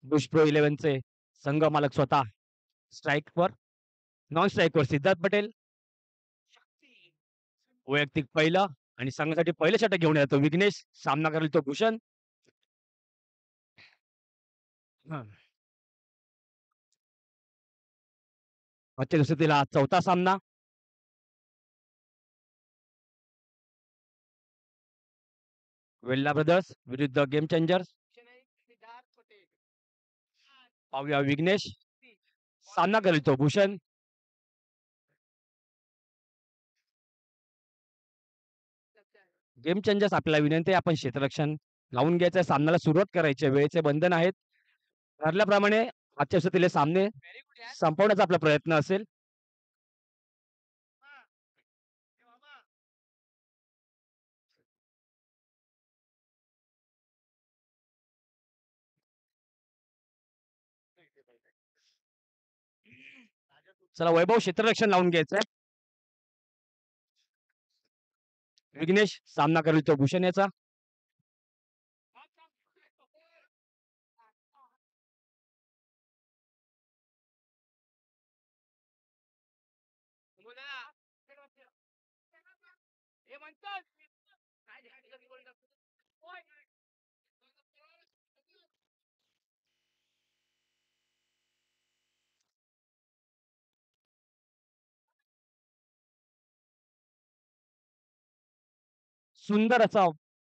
Bush pro 11चे संघ मालक स्वतः स्ट्राईकवर, नॉन स्ट्राईकवर सिद्धार्थ पटेल. वैयक्तिक पहिलं आणि संघासाठी पहिलं षटक घेऊन येतो विघ्नेश. सामना करेल तो भूषण. हं. आजच्या दुसरीला हा चौथा सामना. वेल्ला ब्रदर्स विरुद्ध गेम चेंजर्स. पाहूया विघ्नेश. सामना करेल तो भूषण. गेम चेंजर्स आपल्याला विनंती आहे आपण क्षेत्ररक्षण लावून घ्यायचं. सामन्याला सुरुवात करायची. वेळेचे बंधन आहेत. ठरल्याप्रमाणे आजच्या दिवसातील सामने संपवण्याचा आपला प्रयत्न असेल. चला वैभव क्षेत्ररक्षण लावून घ्यायचंय. विघ्नेश सामना करेल तो भूषण याचा. सुंदर असा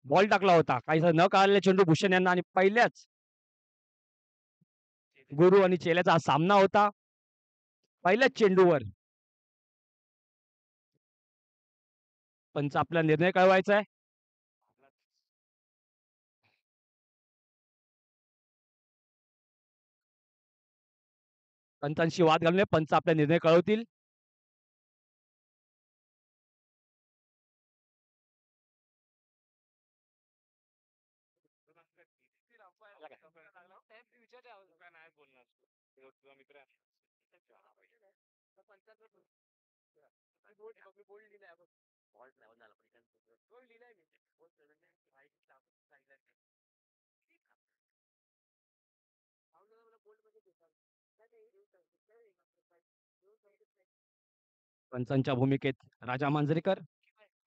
बॉल टाकला होता. काहीसा न कळालेला चेंडू भूषण यांना आणि पहिल्याच गुरु आणि चेल्याचा हा सामना होता. पहिल्याच चेंडूवर पंच आपला निर्णय कळवायचा आहे. पंचांशी वाद घालून पंच आपला निर्णय कळवतील. पंचांच्या भूमिकेत राजा मांजरेकर,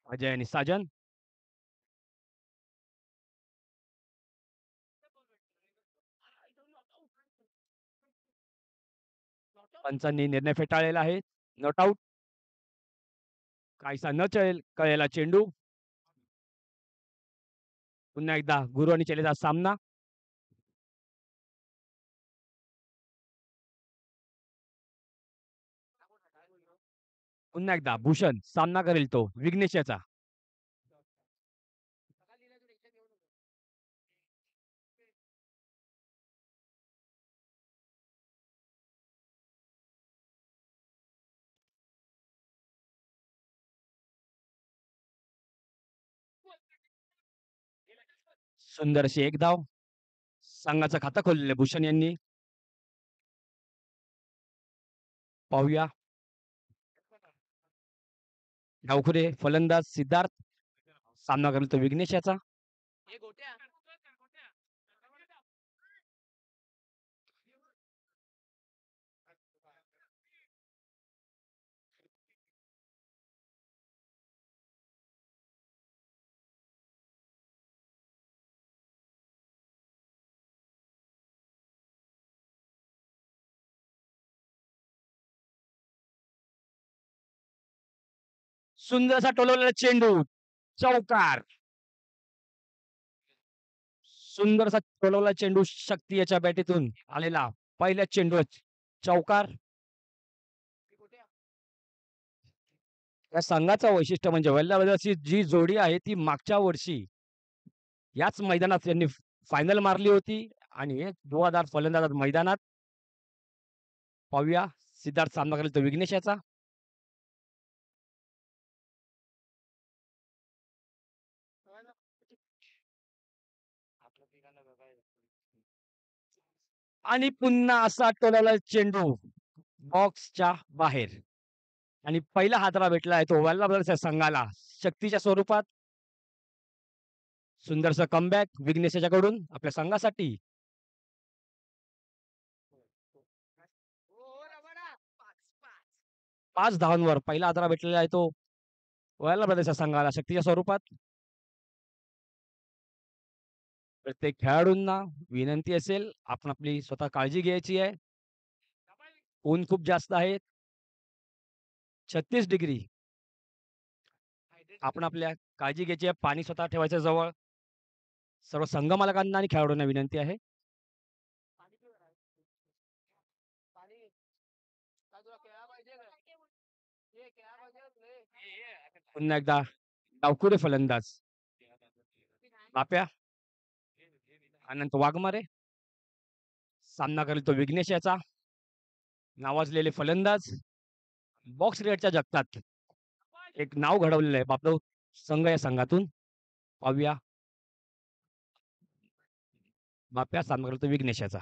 अजय आणि साजन. पंचांनी निर्णय फेटाळलेला आहे. Not out. काहीसा न कळलेला चेंडू. पुन्हा एकदा गुरु आणि चेलेचा सामना. पुन्हा एकदा भूषण सामना करेल तो विघ्नेश याचा. सुंदर अशी एक धाव. संघाचं खातं खोललेलं भूषण यांनी. पाहूया डावखुरे फलंदाज सिद्धार्थ. सामना करेल तो विघ्नेश याचा. सुंदर असा टोलवलेला चेंडू. चौकार. सुंदर असा टोलवला चेंडू शक्ती याच्या बॅटीतून आलेला. पहिल्या चेंडू चौकार. या संघाचं वैशिष्ट्य म्हणजे वल्लाबाजाची जी जोडी आहे ती मागच्या वर्षी याच मैदानात त्यांनी फायनल मारली होती आणि 2000 फलंदाज मैदानात. पाहूया सिद्धार्थ सामना करेल तो विघ्नेश याचा. आणि पुन्हा असा टोलाला चेंडू बॉक्सच्या बाहेर आणि पहिला हादरा भेटला आहे तो वल्लाबाजाच्या संघाला शक्तीच्या स्वरूपात. सुंदरसा कमबॅक विघ्नेश याच्याकडून आपल्या संघासाठी. 5 धावांवर पहिला आधार भेटलेला आहे तो वळला प्रदेश संघाला शक्तीच्या स्वरूपात. प्रत्येक खेळाडूंना विनंती असेल, आपण आपली स्वतः काळजी घ्यायची आहे. ऊन खूप जास्त आहे. 36 डिग्री. आपण आपल्या काळजी घ्यायची आहे. पाणी स्वतः ठेवायचं जवळ. सर्व संघ मालकांना आणि खेळाडूंना विनंती आहे. पुन्हा एकदा डावखुरे फलंदाज बाप्या, अनंत वाघमारे. सामना करेल तो विघ्नेश याचा नावाजलेले फलंदाज. बॉक्स रेडच्या जगतात एक नाव घडवलेलं आहे बापलो संघ या संघातून. पाहूया बाप्या सामना करेल तो विघ्नेश याचा.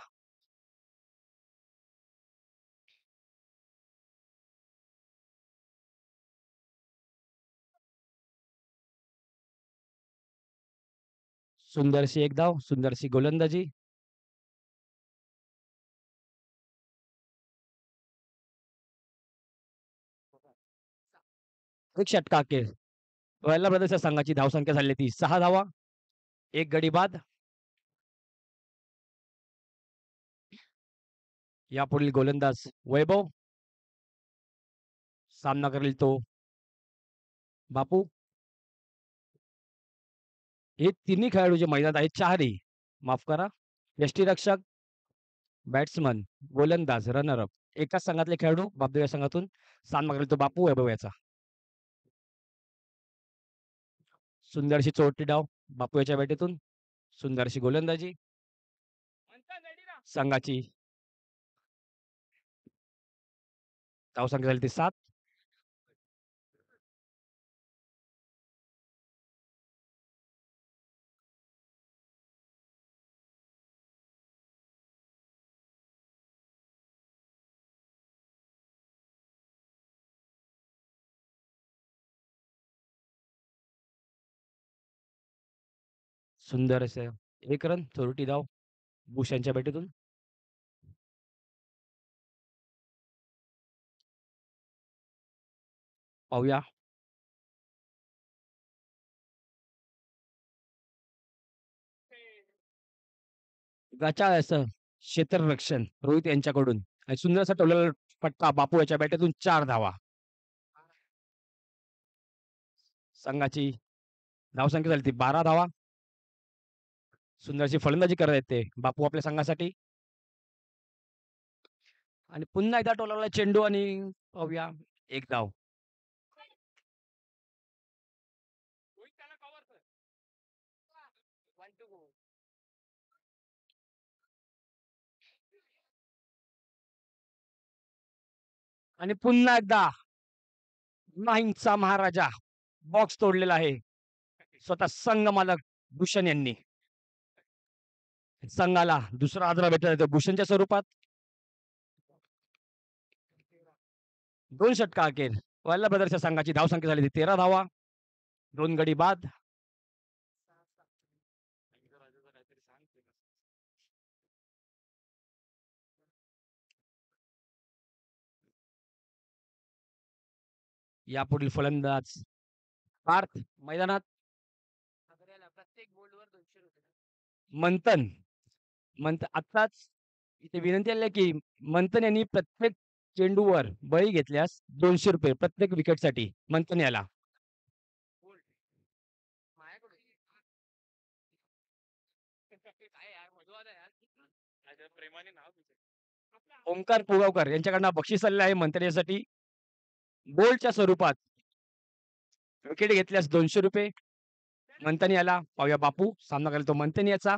सुंदरशी एक धाव, सुंदरशी गोलंदाजी. एक षटकाके पहिल्या प्रदेश संघाची धावसंख्या झाली ती 6 धावा, एक गडी बाद. यापुढील गोलंदाज वैभव. सामना करेल तो बापू. हे तिन्ही खेळाडू जे मैदानात आहेत चारही माफ करा यष्टीरक्षक, बॅट्समन, गोलंदाज, रनरअप एकाच संघातले खेळाडू बापदेव या संघातून. सामना करेल तो बापू वैभव याचा. सुंदरशी चोरटी डाव बापू याच्या बॅटीतून. सुंदरशी गोलंदाजी संघाची धावसंख्या झाली ती 7. सुंदर असं एक रन चोरटी धाव भूषणच्या बॅटीतून. पाहूया गचाळ असं क्षेत्ररक्षण रोहित यांच्याकडून आणि सुंदर असा टोललेला फटका बापू याच्या बॅटीतून 4 धावा. संघाची धावसंख्या झाली ती 12 धावा. सुंदरशी फलंदाजी करत आहेत ते बापू आपल्या संघासाठी. आणि पुन्हा एकदा टोलावला चेंडू आणि पाहूया एक धाव. आणि पुन्हा एकदा नाईनचा महाराजा बॉक्स तोडलेला आहे स्वतः संघ मालक भूषण यांनी. संघाला दुसरा आदरा भेटला येतो भूषणच्या स्वरूपात. 2 षटका अखेर वल्लभ ब्रदर्सच्या संघाची धावसंख्या झाली 13 धावा, 2 गडी बाद. यापुढील फलंदाज पार्थ मैदानात. मंथन मंथ आत्ताच इथे विनंती आली आहे की मंथन यांनी प्रत्येक चेंडूवर बळी घेतल्यास 200 रुपये प्रत्येक विकेटसाठी मंथन याला. ओंकार पुगावकर यांच्याकडनं बक्षीस आलेलं आहे मंथन यासाठी गोल्डच्या स्वरूपात. विकेट घेतल्यास 200 रुपये मंथन याला. पाहूया बापू सामना करेल तो मंथन याचा.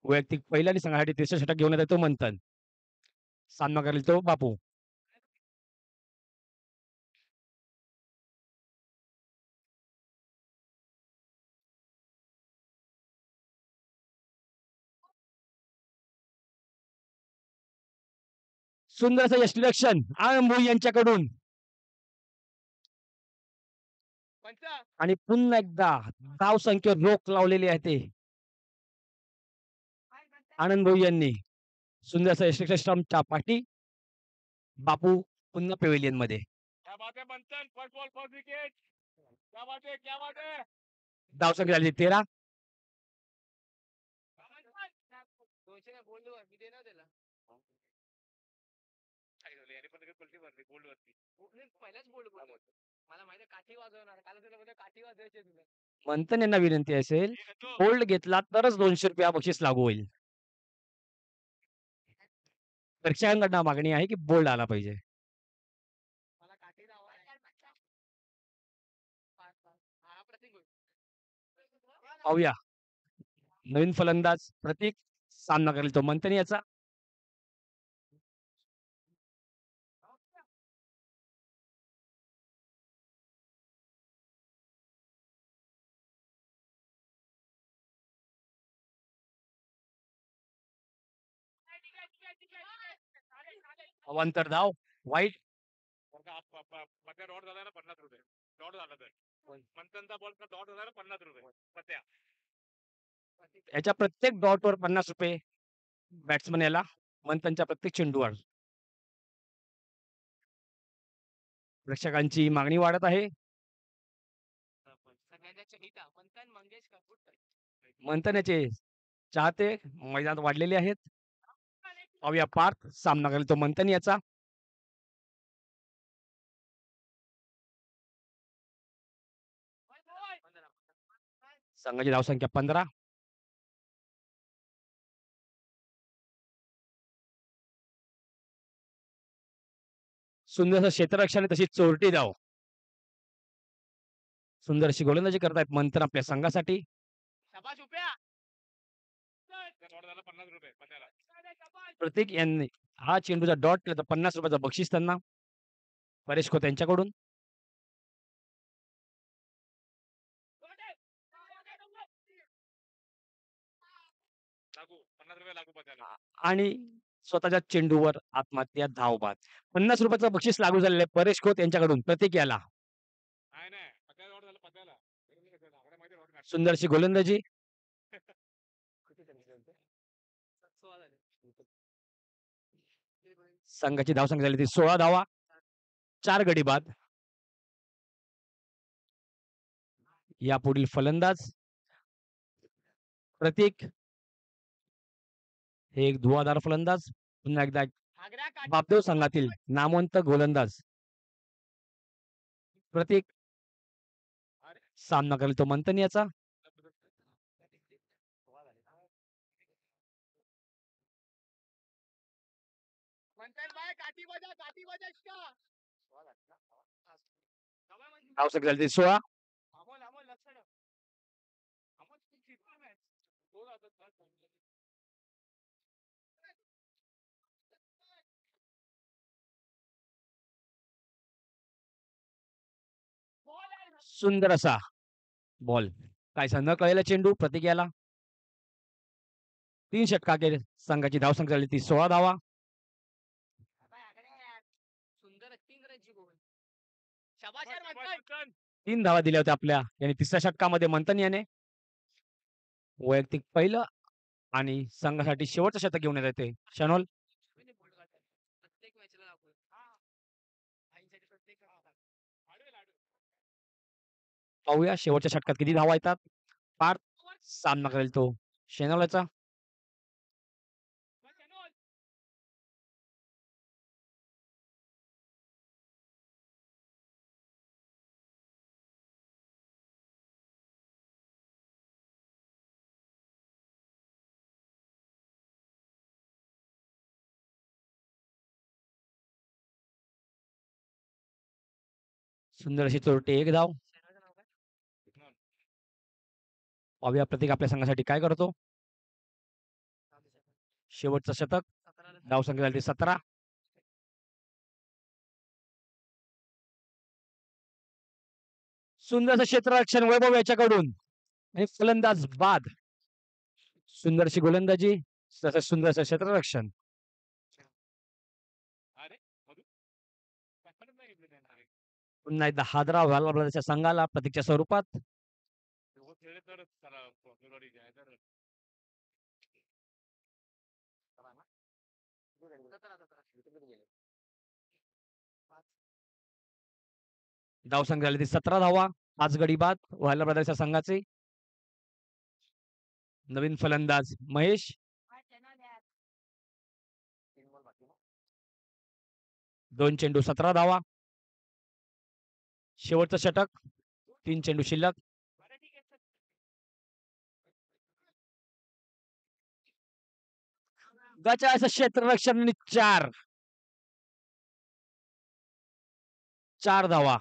वैयक्तिक पहिल्या संघासाठी तिसरं षटक घेऊन येतो मंथन. सामना करेल तो बापू. सुंदर असं यष्टीरक्षण आळंबू यांच्याकडून. आणि पुन्हा एकदा धाव संख्येवर रोख लावलेली आहे ते आनंद भाऊ यांनी. सुंदर असं यष्टीरक्षण स्टंपच्या पाठी. बापू पुन्हा पेव्हिलियन मध्ये. धावसंख्या झाली 13. मंथन यांना विनंती असेल, बोल्ड घेतला तरच ₹200 बक्षीस लागू होईल. प्रेक्षकांकडनं मागणी आहे की बोल्ड आला पाहिजे. पाहूया नवीन फलंदाज प्रतीक सामना करेल तो मंथन याचा. अवांतर धाव वाईट. याच्या प्रत्येक डॉटवर ₹50 बॅट्समन याला मंथनच्या प्रत्येक चेंडूवर. प्रेक्षकांची मागणी वाढत आहे. मंथन याचे चाहते मैदानात वाढलेले आहेत. पाहूया पार्थ सामना करेल तो मंथन याचा. संघाची धावसंख्या 15. सुंदर क्षेत्ररक्षण आहे, तशी चोरटी धाव. सुंदर अशी गोलंदाजी करतायत मंथन आपल्या संघासाठी. प्रतीक यांनी हा चेंडूचा डॉट केला तर ₹50 बक्षीस त्यांना. परेश खोत यांच्याकडून. आणि स्वतःच्या चेंडूवर आत्महत्या धाव बाद. ₹50 बक्षीस लागू झालेले परेश खोत यांच्याकडून प्रतीक याला. सुंदरशी गोलंदाजी. संघाची धावसंख्या झाली ती 16 धावा. 4 गडी बाद. यापुढील फलंदाज प्रतीक हे एक धुवाधार फलंदाज. पुन्हा एकदा बापदेव संघातील नामवंत गोलंदाज प्रतीक सामना करेल तो मंथन याचा. धावसंख्या झाली ती 16. सुंदर असा बॉल. कायसा न कळलेला चेंडू प्रतीक याला. 3 षटकांखेर संघाची धावसंख्या झाली ती 16 धावा. 3 धावा दिल्या होत्या आपल्या याने तिसऱ्या षटकामध्ये मंथन याने. वैयक्तिक पहिलं आणि संघासाठी शेवटचं शतक घेऊन येते शनोल. पाहूया शेवटच्या षटकात किती धावा येतात. पार्थ सामना करेल तो शेनॉलचा. सुंदर अशी चोरटी 1 धाव. पाहूया प्रतीक आपल्या संघासाठी काय करतो. शेवटचं शतक. धावसंख्या झाली 17. सुंदर क्षेत्ररक्षण वैभव याच्याकडून आणि फलंदाज बाद. सुंदरशी गोलंदाजी तसंच सुंदर क्षेत्ररक्षण. पुन्हा एकदा हादरा व्हायला त्याच्या संघाला प्रतीकच्या स्वरूपात. धावसंख्या झाली ती 17 धावा. 5 गडी बाद वायला ब्रदर्सच्या संघाचे. नवीन फलंदाज महेश. 2 चेंडू 17 धावा. शेवटचं षटक. 3 चेंडू शिल्लक. गचाचं क्षेत्ररक्षण आणि 4 धावा.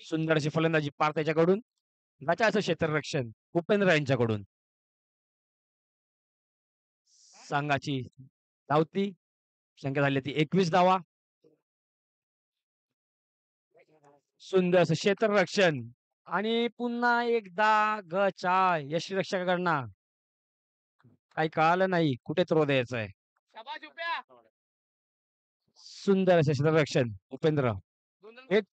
सुंदर अशी फलंदाजी पार त्याच्याकडून. गचाचं क्षेत्ररक्षण उपेंद्र यांच्याकडून. संघाची धावती संख्या झाली ती 21 धावा. सुंदर असं क्षेत्ररक्षण आणि पुन्हा एकदा गचा यष्टीरक्षकाकडनं काही कळालं नाही कुठे थ्रो द्यायचा आहे. सुंदर असे क्षेत्ररक्षण उपेंद्र. एक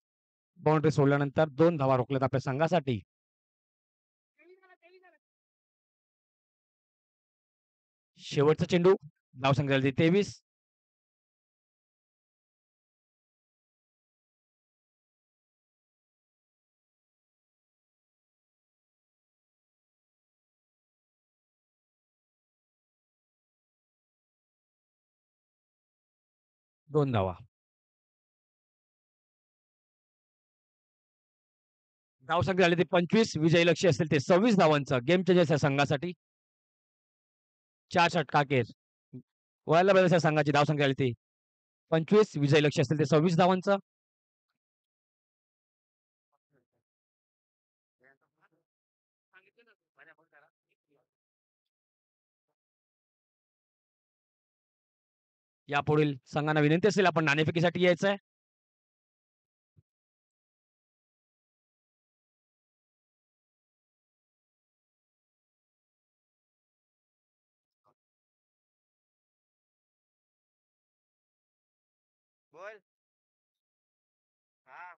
बाउंड्री सोडल्यानंतर 2 धावा रोखल्यात आपल्या संघासाठी. शेवटचा चेंडू. धावसंख्या झाली 23. दोन धावा. धावसंख्या झाली ती 25. विजयी लक्ष्य असेल ते 26 धावांचं गेम चेंजर्स या संघासाठी. 4 षटकाखेर व्हायला ब्रदर्स संघाची धावसंख्या झाली ती 25. विजयी लक्ष्य असेल ते 26 धावांचं. यापुढील संघांना विनंती असेल आपण नाणेफेकीसाठी यायचंय. बोल. हा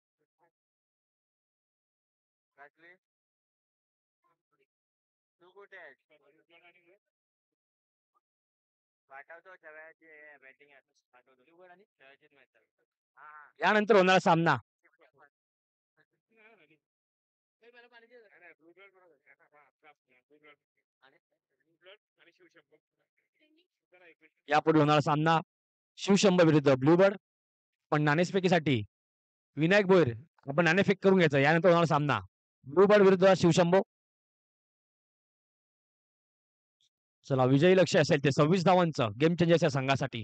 कसली तू कुठे आहेस? पाठवतो सगळ्याची बॅटिंग पाठवतो आणि खेळायचीच मॅच. हा यानंतर होणारा सामना यापुढे होणारा सामना शिवशंभ विरुद्ध ब्लूबर्ड. पण नाणेफेकीसाठी विनायक भोईर आपण नाणेफेक करून घ्यायचं. यानंतर होणारा सामना ब्लूबर्ड विरुद्ध शिवशंभो. चला विजयी लक्ष्य असेल ते 26 धावांचं गेम चेंजर्स या संघासाठी.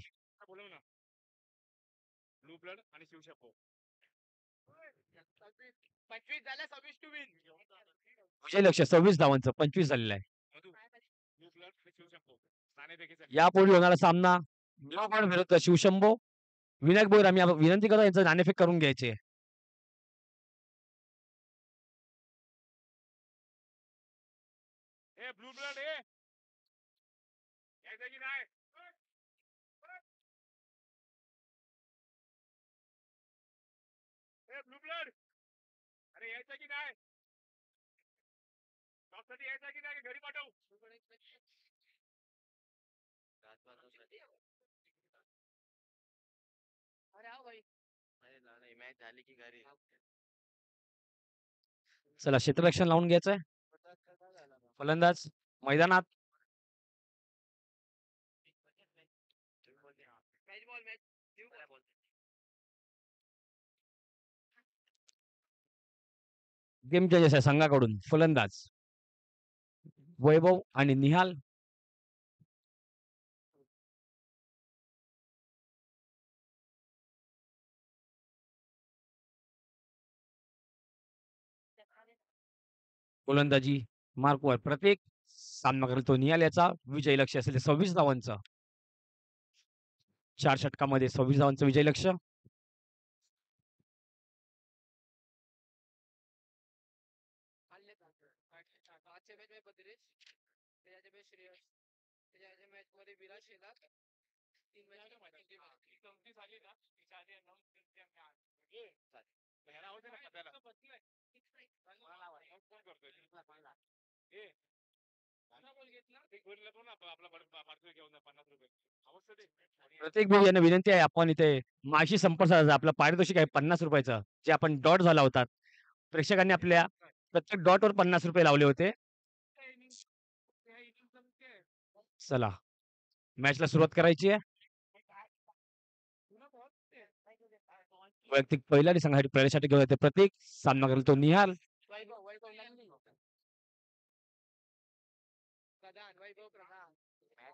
ब्लू ब्लड आणि शिवशंभो 25 झाल्या 26 टू विन. विजयी लक्ष्य 26 धावांचं 25 झालेलं आहे. यापुढे होणारा सामना ब्लूबर्ड विरुद्ध शिवशंभो. विनायक भोईर आम्ही विनंती करतो यांचं नाणेफेक करून घ्यायचे. ब्लू ब्लड यायचं की नाही? ब्लू ब्लड अरे यायचं की नाही? यायचं की नाही? घरी पाठव. अरे हा भाई अरे मॅच झाली की घरी. चला क्षेत्ररक्षण लावून घ्यायचंय. फलंदाज मैदानात. गेम चेंजर्स या संघाकडून फलंदाज वैभव आणि निहाल. गोलंदाजी मार्कवर प्रत्येक सामना करेल तो निहाल याचा. विजयी लक्ष्य असेल ते 26 धावांचं. 4 षटकामध्ये 26 धावांचं विजयी लक्ष्य. प्रत्येक भाऊ यांना विनंती आहे आपण इथे माझी संपर्क साधा. आपलं पारितोषिक आहे 50 रुपयाचं जे आपण डॉट झाला होता प्रेक्षकांनी आपल्या प्रत्येक डॉटवर ₹50 लावले होते. चला, मॅचला सुरुवात करायची आहे. वैयक्तिक पहिल्या आणि संघासाठी पहिल्यासाठी घेऊन येते प्रतीक. सामना करेल तो निहाल. मॅच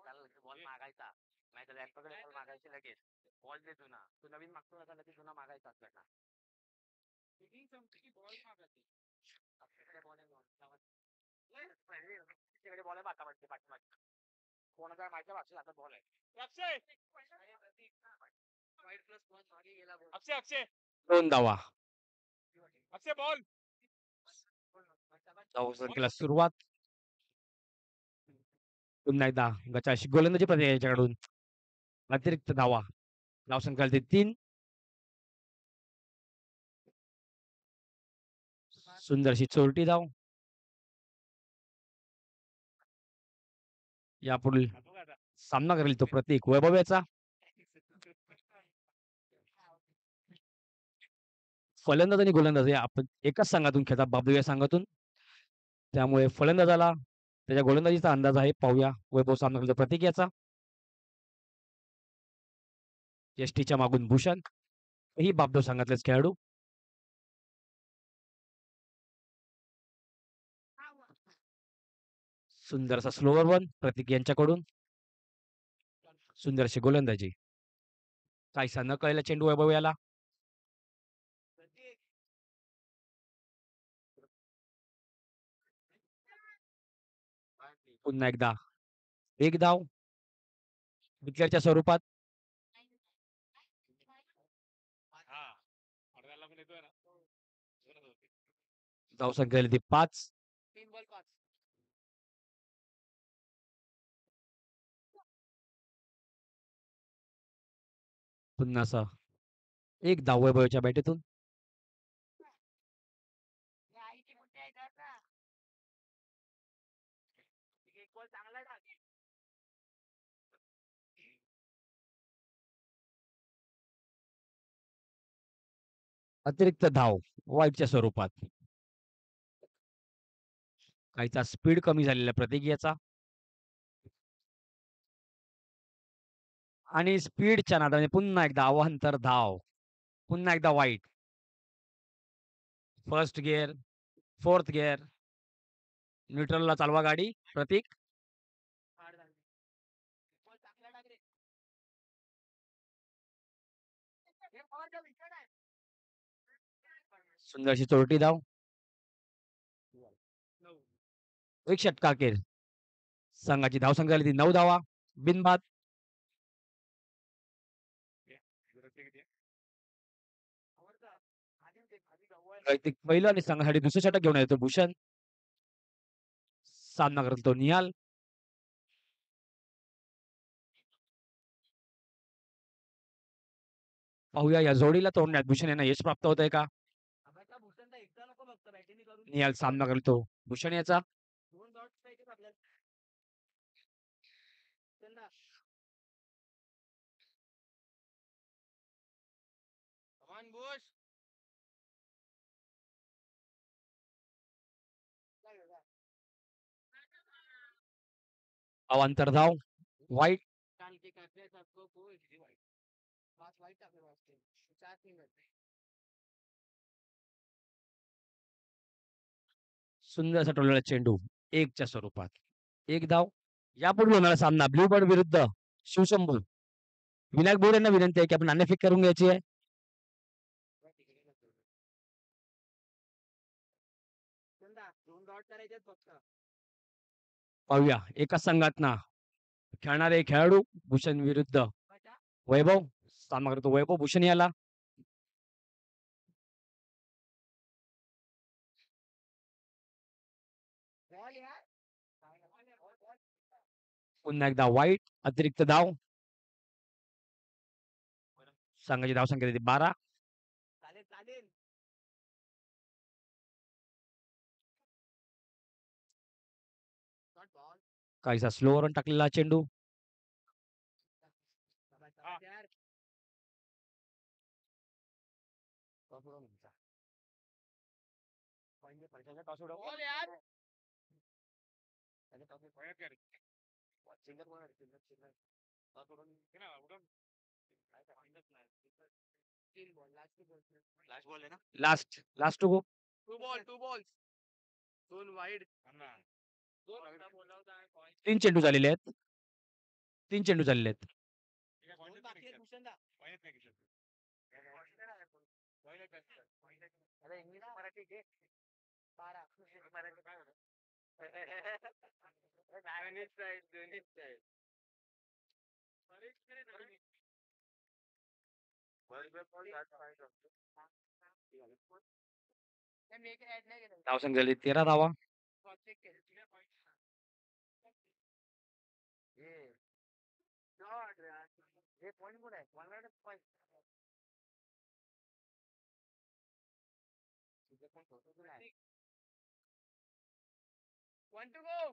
चालू बॉल मागायचा. मॅच लॅपटॉपकडे बॉल मागायची लगेच. बॉल दे जुना. तू नवीन मागतो आता लगेच जुना मागायचा आपल्याला. आपल्याकडे बॉल आहे तिकडे बॉल आहे पाठीमागे. कोणाचा माहिती मागच्या हातात बॉल आहे. वाईट प्लस वन मागे गेला बॉल. 2 धावा. धावसंख्येला सुरुवात. पुन्हा एकदा गचाशी गोलंदाजी पद्धती याच्याकडून. अतिरिक्त धावा. धावसंख्या 3. सुंदरशी चोरटी धाव. यापुढील सामना करेल तो प्रतीक वैभव याचा. फलंदाज आणि गोलंदाज हे आपण एकाच संघातून खेळतात बाबू या संघातून. त्यामुळे फलंदाजाला त्याच्या गोलंदाजीचा अंदाज आहे. पाहूया वैभव सामना करेल तो प्रतीक याचा. एसटीच्या मागून भूषण ही बाबदेव संघातलेच खेळाडू. सुंदरसा स्लोवर वन प्रतीक यांच्याकडून. सुंदरशी गोलंदाजी. काहीसा न कळलेला चेंडू वैभव याला. पुन्हा एकदा एक धाव विकेटच्या स्वरूपात. धावसंख्या 5. पुन्हा असा एक धाव वैभवच्या बॅटीतून. अतिरिक्त धाव वाईटच्या स्वरूपात. काहीचा स्पीड कमी झालेला प्रतीक याचा. आणि स्पीडच्या नादाने पुन्हा एकदा अवांतर धाव. पुन्हा एकदा वाईट. First gear, fourth gear. न्यूट्रलला चालवा गाडी प्रतीक. सुंदरशी चोरटी धाव. एक षटकाखेर संघाची धावसंख्या 9 धावा बिनबाद. वैयक्तिक पहिलं आणि संघासाठी दुसरं षटक घेऊन येतो भूषण. सामना करतो तो निहाल. पाहूया या जोडीला तोडण्यात भूषण यांना यश प्राप्त होत आहे का. निहाल सामना करतो भूषण याचा. अवांतर धाव वाईट. सुंदर टोललेला चेंडू 1च्या स्वरूपात. एक धाव. यापूर्वी होणारा सामना ब्लू बर्ड विरुद्ध शिवशंभू. विनायक बोर यांना विनंती आहे की आपण नाणेफेक करून घ्यायची आहे. पाहूया एका संघातना खेळणारे खेळाडू भूषण विरुद्ध वैभव. सामना करतो वैभव भूषण याला. पुन्हा एकदा वाईट. अतिरिक्त धाव. संघाची धावसंख्या 12. काहीसा स्लोवर टाकलेला चेंडू. त्याने टॉस उडव. बॉल यार त्याने toss single ball single toss उडवून काय करायचंच नाही. तीन बॉल लास्ट बॉल आहे ना. Last two go. Two balls दोन वाईड दोन बोला होता point. 3 चेंडू झालेले आहेत. 3 चेंडू झालेले आहेत. दोन बाकी आहेत भूषणदा. अरे इंग्लिश मराठी घे 12 मराठी काय होतं दोन्हीच आहे धावसंख्या झाली 13 धावा. हे पॉईंट कुठे आहे पॉईंट वन टू गो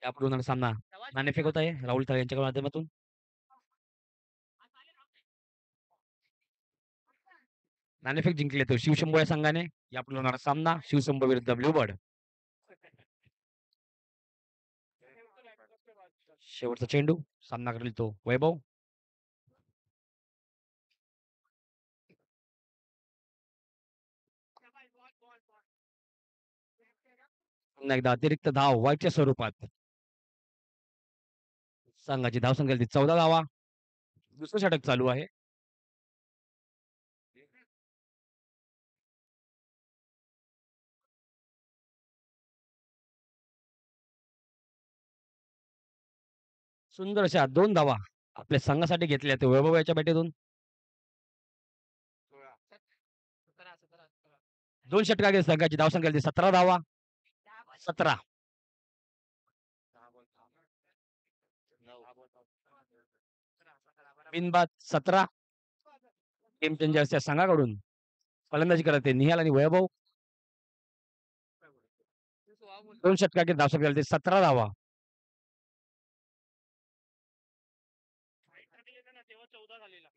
यापुढे होणारा सामना नाणेफेक होत आहे राहुल थळे यांच्या माध्यमातून. नाणेफेक जिंकले तो शिवशंभू या संघाने. यापुढे होणारा सामना शिवशंभू विरुद्ध ब्लूबर्ड. शेवटचा चेंडू सामना करेल तो वैभव. पुन्हा एकदा अतिरिक्त धाव वाईटच्या स्वरूपात. संघाची धावसंख्या 14 धावा. दुसरं षटक चालू आहे. सुंदर अशा 2 धावा आपल्या संघासाठी घेतल्या ते वैभव याच्या बॅटीतून. 2 षटकांमध्ये संघाची धावसंख्या 17 धावा. 17 बिनबाद 17. गेम चेंजर्सच्या संघाकडून फलंदाजी करत आहे निहाल आणि वैभव. 2 षटकांमध्ये धावसंख्या 17 धावा. तेव्हा 14 झालेला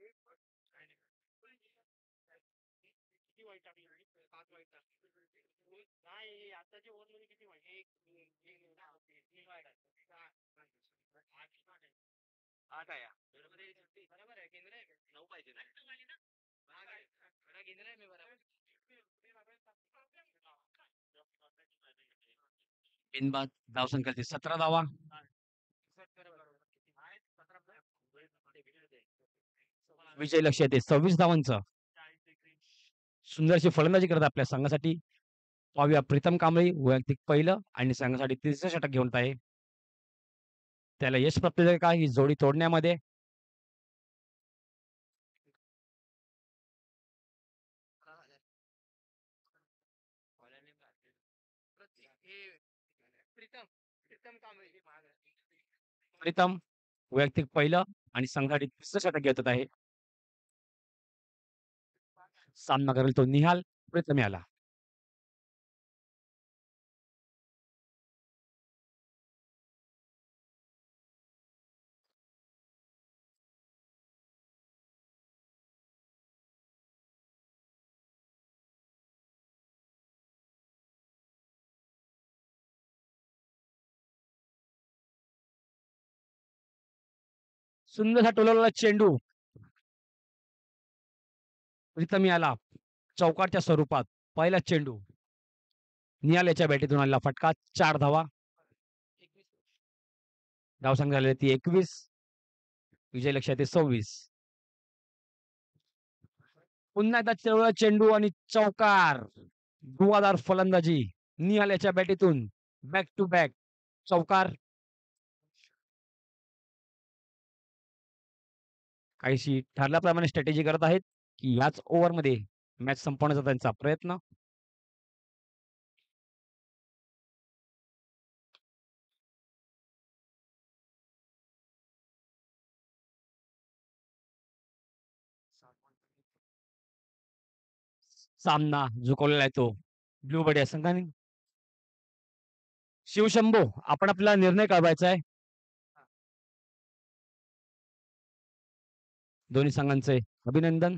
किती वाईट टाकली 5 वाईट टाकली नाही आताची ओव्हर मध्ये किती वाईट एक वाईट आठ आहे बरोबर आहे केंद्र आहे 9 पाहिजे ना केंद्र आहे मी बरोबर बिनबाद धावसंख्या 17 धावा. विजय लक्ष येते 26 धावांचं. सुंदरशी फलंदाजी करत आपल्या संघासाठी पाहूया प्रीतम कांबळी वैयक्तिक पहिलं आणि संघासाठी तिसरं षटक घेऊन आहे. त्याला यश प्राप्त झाले का ही जोडी तोडण्यामध्ये. प्रीतम वैयक्तिक पहिलं आणि संघासाठी तिसरं षटक घेत आहे. सामना करेल तो निहाल. प्रीतम याला सुंदर टोलवलेला चेंडू प्रीतम याला चौकारच्या स्वरूपात पहिला चेंडू निहाल याच्या बॅटीतून आलेला फटका. 4 धावा. धावसंख्या झाली ती 21. विजय लक्ष येते 26. पुन्हा एकदा चेंडू आणि चौकार. धुवाधार फलंदाजी निहाल याच्या बॅटीतून बॅक टू बॅक चौकार. काहीशी ठरल्याप्रमाणे स्ट्रॅटेजी करत आहेत की याच ओव्हरमध्ये मॅच संपवण्याचा त्यांचा प्रयत्न. सामना झुकवलेला आहे तो ब्लूबर्ड या संघाने. शिवशंभू आपण आपला निर्णय कळवायचा आहे. दोन्ही संघांचे अभिनंदन.